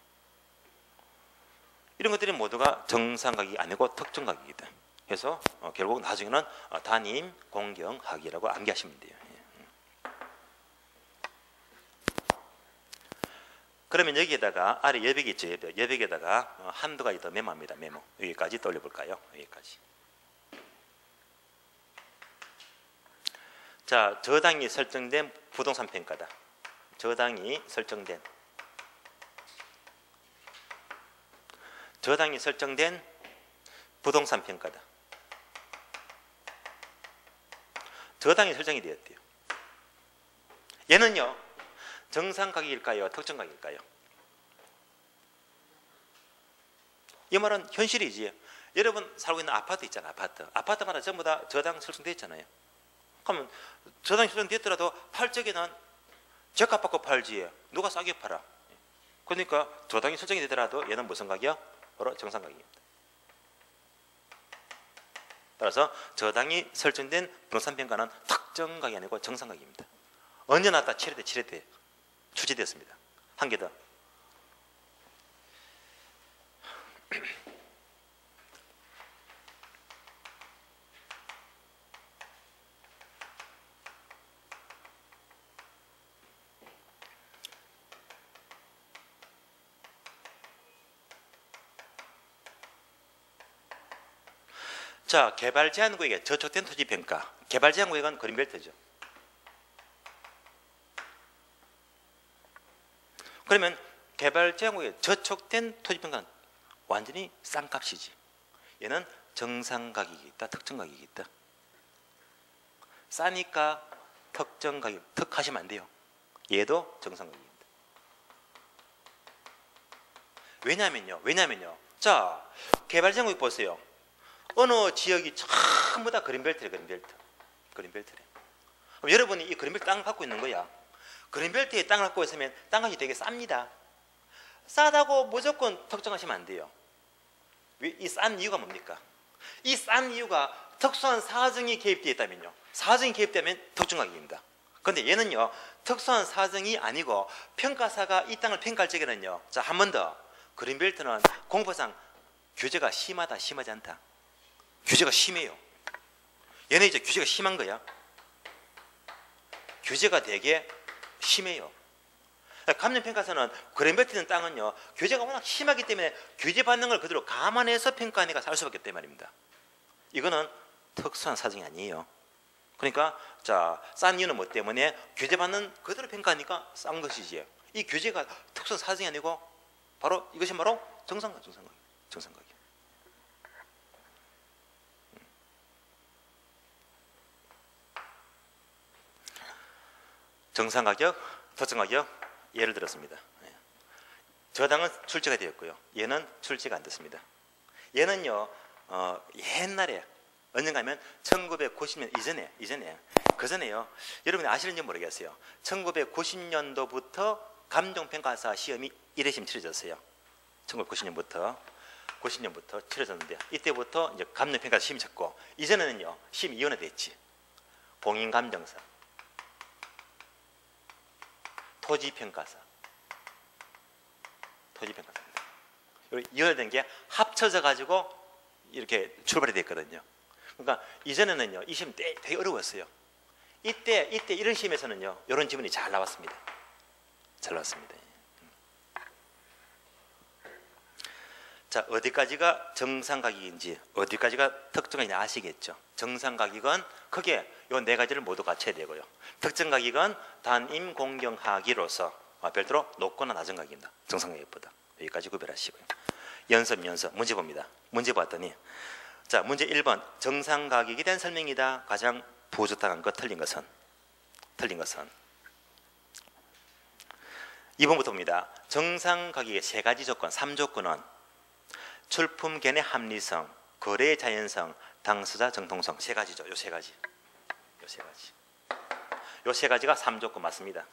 이런 것들이 모두가 정상 가격이 아니고 특정 가격이다. 그래서 결국 나중에는 단임, 공경, 하기라고 암기하시면 돼요. 그러면 여기에다가 아래 여백이 있죠. 여백에다가 한두 가지 더 메모합니다. 메모. 여기까지 떠올려볼까요? 여기까지. 자, 저당이 설정된 부동산 평가다. 저당이 설정된 부동산 평가다. 저당이 설정이 되었대요. 얘는요, 정상 가격일까요? 특정 가격일까요? 이 말은 현실이지. 여러분 살고 있는 아파트 있잖아요. 아파트마다 전부 다 저당 설정되어 있잖아요. 그러면 저당이 설정되었더라도 팔 적에는 저가 받고 팔지 누가 싸게 팔아. 그러니까 저당이 설정이 되더라도 얘는 무슨 가격? 바로 정상 가격입니다. 따라서 저당이 설정된 부동산 평가는 특정 가격이 아니고 정상 가격입니다. 언제 나왔다? 7회 출제되었습니다. 한 개 더. 자, 개발 제한 구역에 저촉된 토지 평가. 개발 제한 구역은 그린벨트죠. 그러면 개발 제한 구역에 저촉된 토지 평가는 완전히 싼 값이지. 얘는 정상 가격이 있다, 특정 가격이 있다. 싸니까 특정 가격, 특하시면 안 돼요. 얘도 정상 가격입니다. 왜냐면요. 자, 개발 제한 구역 보세요. 어느 지역이 전부 다 그린벨트래. 그럼 여러분이 이 그린벨트 땅을 갖고 있는 거야. 그린벨트에 땅을 갖고 있으면 땅값이 되게 쌉니다. 싸다고 무조건 특정하시면 안 돼요. 이 싼 이유가 뭡니까? 이 싼 이유가 특수한 사정이 개입되어 있다면요. 사정이 개입되면 특정 가격입니다. 그런데 얘는요, 특수한 사정이 아니고 평가사가 이 땅을 평가할 적에는요, 자, 한 번 더, 그린벨트는 공법상 규제가 심하다, 심하지 않다. 규제가 심해요. 얘는 이제 규제가 심한 거야. 규제가 되게 심해요. 감정평가서는 그린벨트 있는 땅은요, 규제가 워낙 심하기 때문에 규제받는 걸 그대로 감안해서 평가하니까 살 수밖에 없단 말입니다. 이거는 특수한 사정이 아니에요. 그러니까 자, 싼 이유는 뭐 때문에 규제받는 그대로 평가하니까 싼 것이지. 이 규제가 특수한 사정이 아니고 이것이 바로 정상 가격. 정상 가격, 특정 가격 예를 들었습니다. 저당은 출제가 되었고요. 얘는 출제가 안 됐습니다. 얘는요, 옛날에 언젠가면 1990년 이전에 그전에요. 여러분이 아시는지 모르겠어요. 1990년도부터 감정평가사 시험이 1회심 치러졌어요. 1990년부터 치러졌는데 이때부터 이제 감정평가사 시험이 쳤고 이전에는요, 시험이 2회나 됐지. 봉인감정사, 토지평가사, 토지평가사입니다. 이어진 게 합쳐져 가지고 이렇게 출발이 됐거든요. 그러니까 이전에는요, 이 시험 되게 어려웠어요. 이때 이런 시험에서는요, 이런 지문이 잘 나왔습니다. 잘 나왔습니다. 자, 어디까지가 정상가격인지, 어디까지가 특정가격인지 아시겠죠? 정상가격은 크게 이 네 가지를 모두 갖춰야 되고요. 특정가격은 단임 공경하기로서 별도로 높거나 낮은 가격입니다. 정상가격보다. 여기까지 구별하시고요. 연습 문제 봅니다. 문제 봤더니, 자, 문제 1번 정상가격에 대한 설명이다. 가장 부적당한 것, 틀린 것은 2번부터입니다. 정상가격의 세 가지 조건, 3조건은 출품 견해 합리성, 거래의 자연성, 당사자 정통성. 세 가지죠. 요 세 가지. 요 세 가지가 3조건 맞습니다.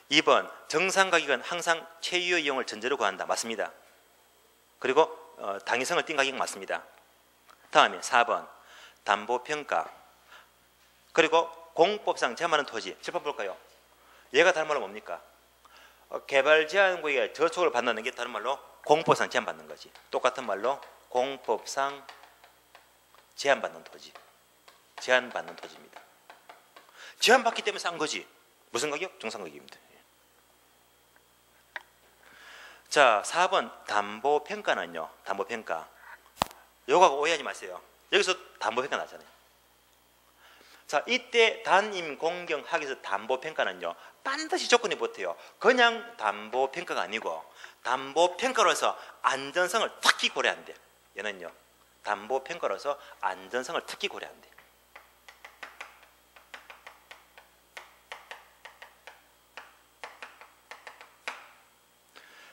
2번 정상가격은 항상 최유의 이용을 전제로 구한다. 맞습니다. 그리고 당위성을 띈 가격 맞습니다. 다음에 4번 담보평가, 그리고 공법상 제한하는 토지. 칠판 볼까요? 얘가 다른 말로 뭡니까? 개발 제한구역에 저촉을 받는 게 다른 말로 공법상 제한받는 거지. 똑같은 말로 공법상 제한받는 토지. 제한받는 토지입니다. 제한받기 때문에 싼 거지. 무슨 가격? 정상가격입니다. 자, 4번 담보평가는요. 담보평가. 요거하고 오해하지 마세요. 여기서 담보평가 나잖아요. 자, 이때 단임 공경학에서 담보평가는요, 반드시 조건이 붙어요. 그냥 담보평가가 아니고 담보평가로서 안전성을 특히 고려한대. 얘는요, 담보평가로서 안전성을 특히 고려한대.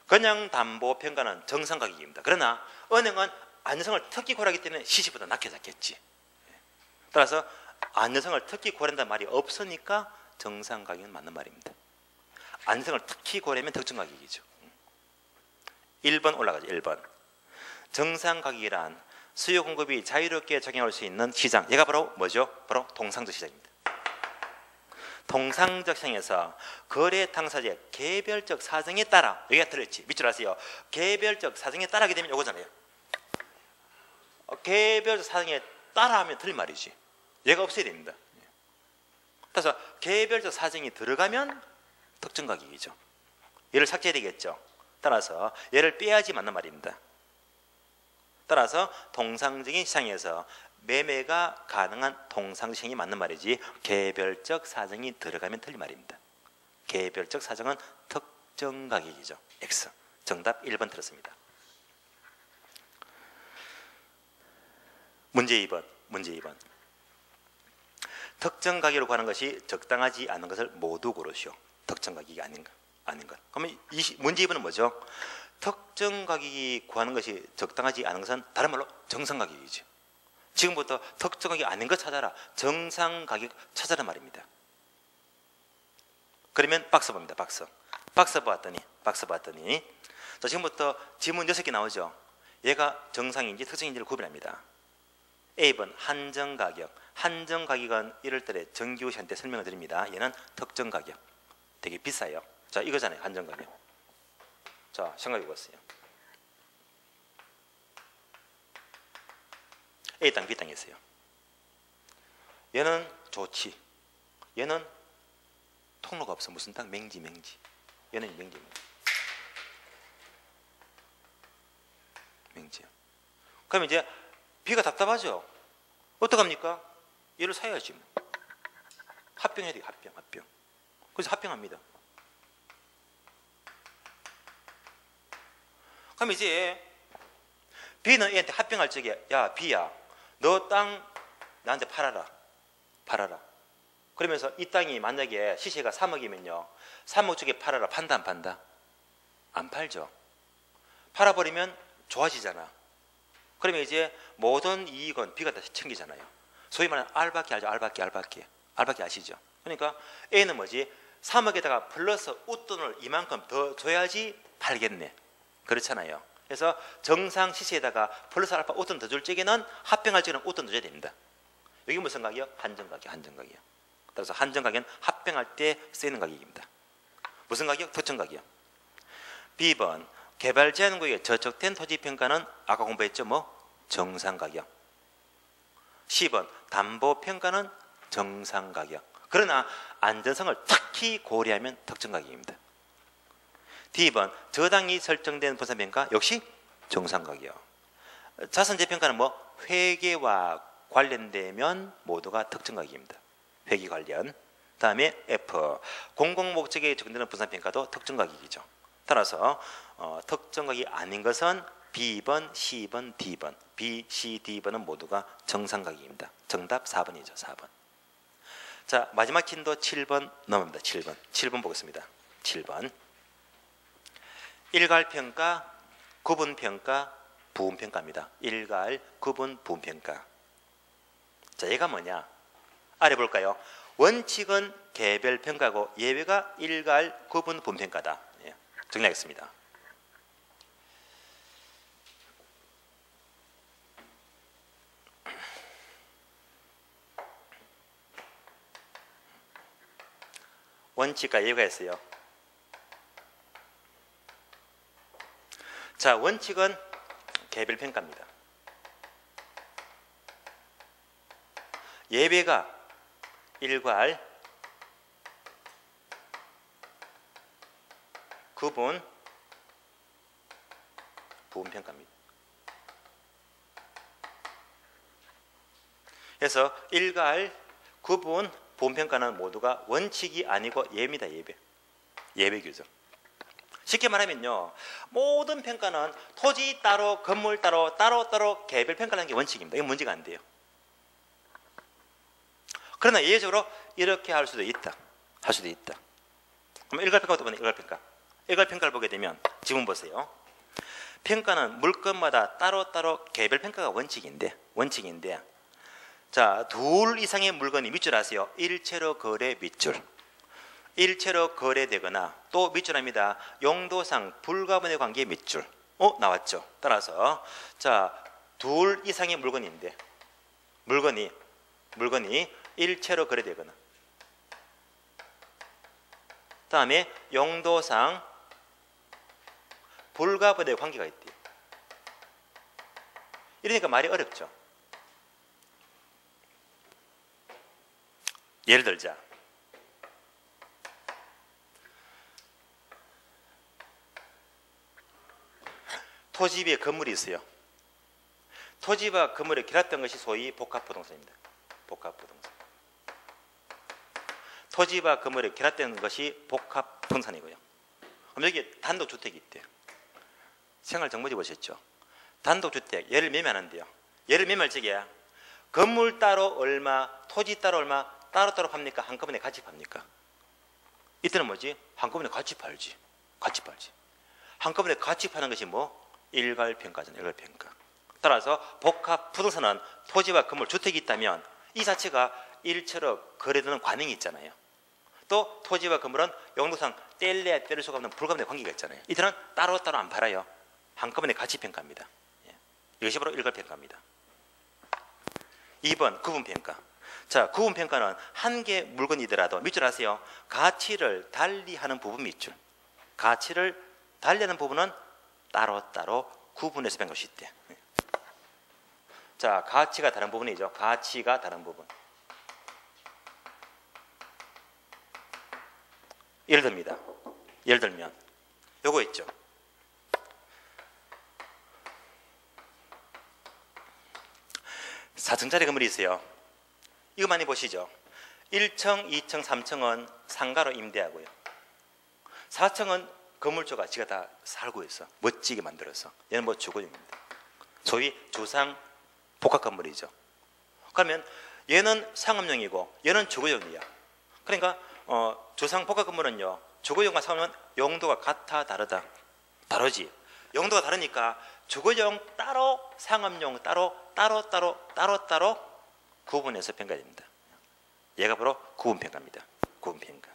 그냥 담보평가는 정상가격입니다. 그러나 은행은 안전성을 특히 고려하기 때문에 시세보다 낮게 잡겠지. 따라서 안전성을 특히 고려한다는 말이 없으니까 정상가격은 맞는 말입니다. 안전성을 특히 고려하면 특정가격이죠. 1번 올라가죠. 1번 정상가격이란 수요 공급이 자유롭게 적용할 수 있는 시장. 얘가 바로 뭐죠? 바로 통상적 시장입니다. 통상적 시장에서 거래 당사자의 개별적 사정에 따라, 여기가 틀렸지. 밑줄 아세요? 개별적 사정에 따라 하게 되면 이거잖아요. 개별적 사정에 따라 하면 틀린 말이지. 얘가 없어야 됩니다. 그래서 개별적 사정이 들어가면 특정 가격이죠. 얘를 삭제해야 되겠죠. 따라서 얘를 빼야지 맞는 말입니다. 따라서 통상적인 시장에서 매매가 가능한 통상시장이 맞는 말이지, 개별적 사정이 들어가면 틀린 말입니다. 개별적 사정은 특정 가격이죠. X. 정답 1번 들었습니다. 문제 2번. 특정 가격으로 구하는 것이 적당하지 않은 것을 모두 고르시오. 특정 가격이 아닌 것. 그러면 문제 2번은 뭐죠? 특정 가격이 구하는 것이 적당하지 않은 것은 다른 말로 정상 가격이죠. 지금부터 특정 가격이 아닌 것 찾아라. 정상 가격 찾아라 말입니다. 그러면 박스 봅니다. 박스 봤더니 자, 지금부터 지문 6개 나오죠. 얘가 정상인지 특정인지를 구별합니다. A번 한정가격. 한정가격은 1월달에 정기후시한테 설명을 드립니다. 얘는 특정가격. 되게 비싸요. 자, 이거잖아요. 한정가격. 자, 생각해 보세요. A땅, B땅이 있어요. 얘는 좋지. 얘는 통로가 없어. 무슨 땅? 맹지. 얘는 맹지요. 그럼 이제 B가 답답하죠. 어떡합니까? 얘를 사야지. 합병해야 돼요. 합병. 그래서 합병합니다. 그럼 이제 B는 얘한테 합병할 적에, 야 B야, 너 땅 나한테 팔아라. 그러면서 이 땅이 만약에 시세가 3억이면요, 3억 쪽에 팔아라. 판다 안 판다? 안 팔죠. 팔아버리면 좋아지잖아. 그러면 이제 모든 이익은 B가 다 챙기잖아요. 소위 말하는 알바끼 알죠? 알바끼 아시죠? 그러니까 A는 뭐지? 3억에다가 플러스 웃돈을 이만큼 더 줘야지 팔겠네. 그렇잖아요. 그래서 정상 시세에다가 플러스 알파 웃돈 더 줄 적에는 합병할 적에는 웃돈 더 줘야 됩니다. 여기 무슨 가격? 한정가격, 한정가격. 따라서 한정가격은 합병할 때 쓰이는 가격입니다. 무슨 가격? 특정가격. B번 개발 제한구역에 저촉된 토지평가는 아까 공부했죠? 정상가격. C번 담보평가는 정상가격. 그러나 안전성을 특히 고려하면 특정가격입니다. D번 저당이 설정된 분산평가 역시 정상가격. 자산재평가는 회계와 관련되면 모두가 특정가격입니다. 회계 관련. 다음에 F 공공목적에 적용되는 분산평가도 특정가격이죠. 따라서 특정가격이 아닌 것은 B번, C번, D번. B, C, D번은 모두가 정상가격입니다. 정답 4번이죠. 4번. 자, 마지막 진도 7번 넘어갑니다. 7번. 7번 보겠습니다. 7번. 일괄평가, 구분평가, 부분평가입니다. 일괄, 구분, 부분평가. 자, 얘가 뭐냐? 아래 볼까요? 원칙은 개별평가고 예외가 일괄, 구분, 부분평가다. 예, 정리하겠습니다. 원칙과 예외가 있어요. 자, 원칙은 개별평가입니다. 예외가 일괄, 구분, 부분평가입니다. 그래서 일괄, 구분, 부분평가는 모두가 원칙이 아니고 예입니다. 예배. 예배 규정. 쉽게 말하면요, 모든 평가는 토지 따로, 건물 따로, 따로 개별 평가하는 게 원칙입니다. 이건 문제가 안 돼요. 그러나 예외적으로 이렇게 할 수도 있다. 할 수도 있다. 그럼 일괄평가부터 보면 일괄평가. 일괄평가를 보게 되면 지문 보세요. 평가는 물건마다 따로 개별 평가가 원칙인데 자, 둘 이상의 물건이 밑줄 아세요? 일체로 거래 밑줄. 일체로 거래되거나 또 밑줄합니다. 용도상 불가분의 관계 밑줄. 나왔죠. 따라서 자, 둘 이상의 물건인데 물건이 일체로 거래되거나 다음에 용도상 불가분의 관계가 있대요. 이러니까 말이 어렵죠. 예를 들자. 토지에 건물이 있어요. 토지와 건물에 결합된 것이 소위 복합부동산입니다. 복합부동산. 토지와 건물에 결합된 것이 복합부동산이고요. 그럼 여기 단독주택이 있대요. 생활정보지 보셨죠? 단독주택, 얘를 매매하는데요. 얘를 매매할 적에 건물 따로 얼마, 토지 따로 얼마, 따로따로 팝니까? 한꺼번에 같이 팝니까? 이때는 뭐지? 한꺼번에 같이 팔지. 같이 팔지. 한꺼번에 같이 파는 것이 일괄평가잖아요. 일괄평가. 따라서 복합부동산은 토지와 건물, 주택이 있다면 이 자체가 일체로 거래되는 관행이 있잖아요. 또 토지와 건물은 용도상 뗄래야 뗄 수가 없는 불가분의 관계가 있잖아요. 이들은 따로따로 안 팔아요. 한꺼번에 같이 평가합니다. 이것이 바로 일괄평가입니다. 2번 구분평가. 자, 구분평가는 한 개 물건이더라도 밑줄 아세요? 가치를 달리하는 부분 밑줄. 가치를 달리하는 부분은 따로따로 구분해서 뺀 것이 있대. 자, 가치가 다른 부분이죠. 가치가 다른 부분. 예를 들면 요거 있죠. (4층짜리) 건물이 있어요. 이거 많이 보시죠. 1층, 2층, 3층은 상가로 임대하고요. 4층은 건물주가 지가 다 살고 있어. 멋지게 만들어서. 얘는 주거용입니다. 소위 주상 복합 건물이죠. 그러면 얘는 상업용이고 얘는 주거용이야. 그러니까 주상 복합 건물은요, 주거용과 상업용 용도가 같아 다르다? 다르지. 용도가 다르니까 주거용 따로, 상업용 따로 구분해서 평가됩니다. 얘가 바로 구분평가입니다. 구분평가.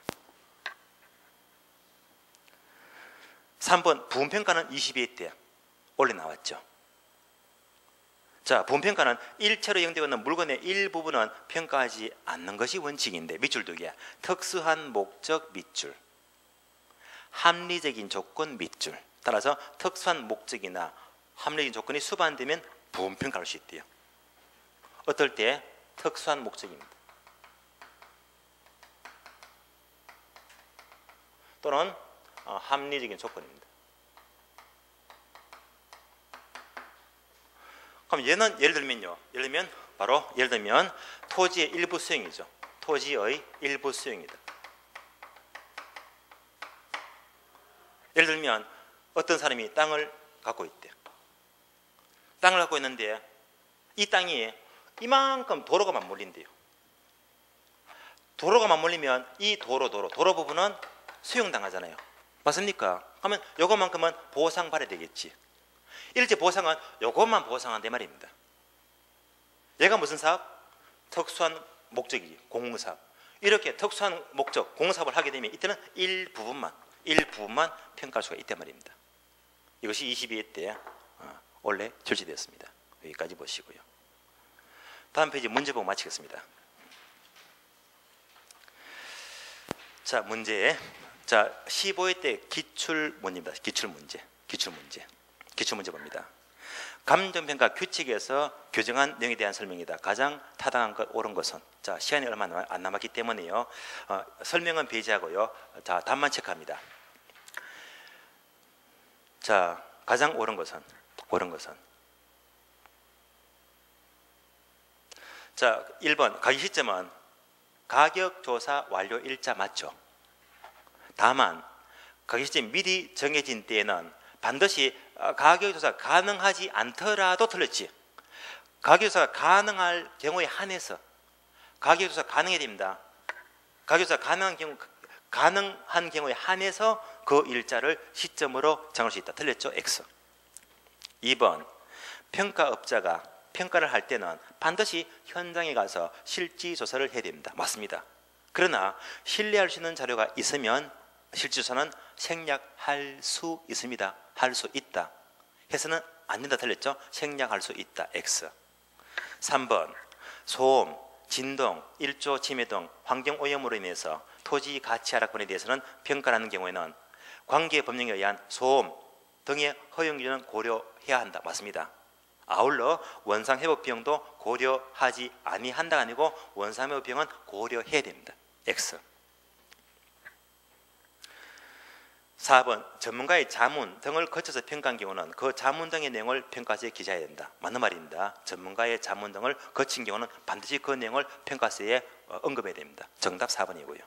3번 부분평가는 22회 때 원래 나왔죠. 자, 부분평가는 일체로 이용되고 있는 물건의 일부분은 평가하지 않는 것이 원칙인데 밑줄 두 개. 특수한 목적 밑줄, 합리적인 조건 밑줄. 따라서 특수한 목적이나 합리적인 조건이 수반되면 부분평가할 수 있대요. 어떨 때? 특수한 목적입니다. 또는 합리적인 조건입니다. 그럼 얘는 예를 들면 바로 예를 들면 토지의 일부 수용이죠. 토지의 일부 수용이다. 예를 들면 어떤 사람이 땅을 갖고 있대. 땅을 갖고 있는데 이 땅이 이만큼 도로가 맞물린대요. 도로가 맞물리면 이 도로 부분은 수용당하잖아요. 맞습니까? 그러면 요것만큼은 보상받아야 되겠지. 일제 보상은 요것만 보상한대 말입니다. 얘가 무슨 사업? 특수한 목적이지. 공사업. 이렇게 특수한 목적, 공사업을 하게 되면 이때는 일부분만 평가할 수가 있단 말입니다. 이것이 22회 때 원래 출시되었습니다. 여기까지 보시고요. 다음 페이지 문제 보고 마치겠습니다. 자, 문제. 자, 15회 때 기출문제입니다. 기출문제 봅니다. 감정평가 규칙에서 규정한 내용에 대한 설명이다. 가장 타당한 것, 옳은 것은. 자, 시간이 얼마 안 남았기 때문에요. 설명은 배제하고요. 자, 답만 체크합니다. 자, 가장 옳은 것은. 자, 1번 가격 시점은 가격조사 완료 일자 맞죠? 다만 가격 시점이 미리 정해진 때에는 반드시 가격조사 가능하지 않더라도 틀렸지. 가격조사가 가능할 경우에 한해서 가격조사 가능해야 됩니다. 가격조사 가능한 경우에 한해서 그 일자를 시점으로 정할 수 있다. 틀렸죠? X. 2번 평가업자가 평가를 할 때는 반드시 현장에 가서 실지조사를 해야 됩니다. 맞습니다. 그러나 신뢰할 수 있는 자료가 있으면 실지조사는 생략할 수 있습니다. 할 수 있다. 해서는 안 된다. 틀렸죠? 생략할 수 있다. X. 3번 소음, 진동, 일조 침해 등 환경오염으로 인해서 토지 가치 하락분에 대해서는 평가를 하는 경우에는 관계 법령에 의한 소음 등의 허용 기준은 고려해야 한다. 맞습니다. 아울러 원상 회복 비용도 고려하지 아니한다가 아니고 원상 회복 비용은 고려해야 됩니다. X. 4번 전문가의 자문 등을 거쳐서 평가한 경우는 그 자문 등의 내용을 평가서에 기재해야 된다. 맞는 말입니다. 전문가의 자문 등을 거친 경우는 반드시 그 내용을 평가서에 언급해야 됩니다. 정답 4번이고요.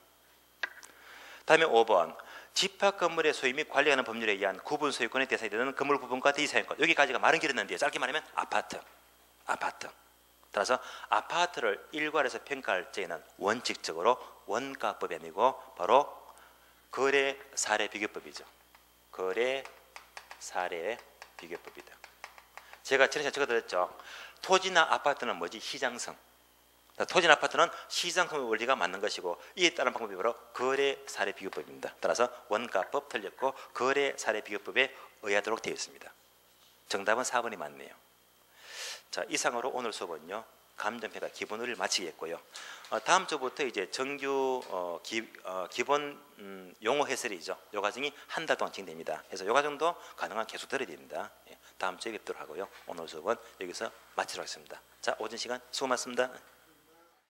다음에 5번 집합 건물의 소유 및 관리하는 법률에 의한 구분 소유권의 대상이 되는 건물 부분과 대지사용권. 여기까지가 말은 길었는데요. 짧게 말하면 아파트. 따라서 아파트를 일괄해서 평가할 때에는 원칙적으로 원가법이 아니고 바로 거래 사례 비교법이죠. 거래 사례 비교법이다. 제가 전에 적어드렸죠. 토지나 아파트는 뭐지? 시장성. 토지나 아파트는 시장성 원리가 맞는 것이고 이에 따른 방법이 바로 거래 사례 비교법입니다. 따라서 원가법 틀렸고 거래 사례 비교법에 의하도록 되어 있습니다. 정답은 4번이 맞네요. 자, 이상으로 오늘 수업은요. 감정평가 기본을 마치겠고요. 다음 주부터 이제 정규 기본 용어 해설이죠. 이 과정이 한 달 동안 진행됩니다. 그래서 이 과정도 가능한 계속 들어야 됩니다. 다음 주에 뵙도록 하고요. 오늘 수업은 여기서 마치도록 하겠습니다. 자, 오전 시간 수고 많습니다.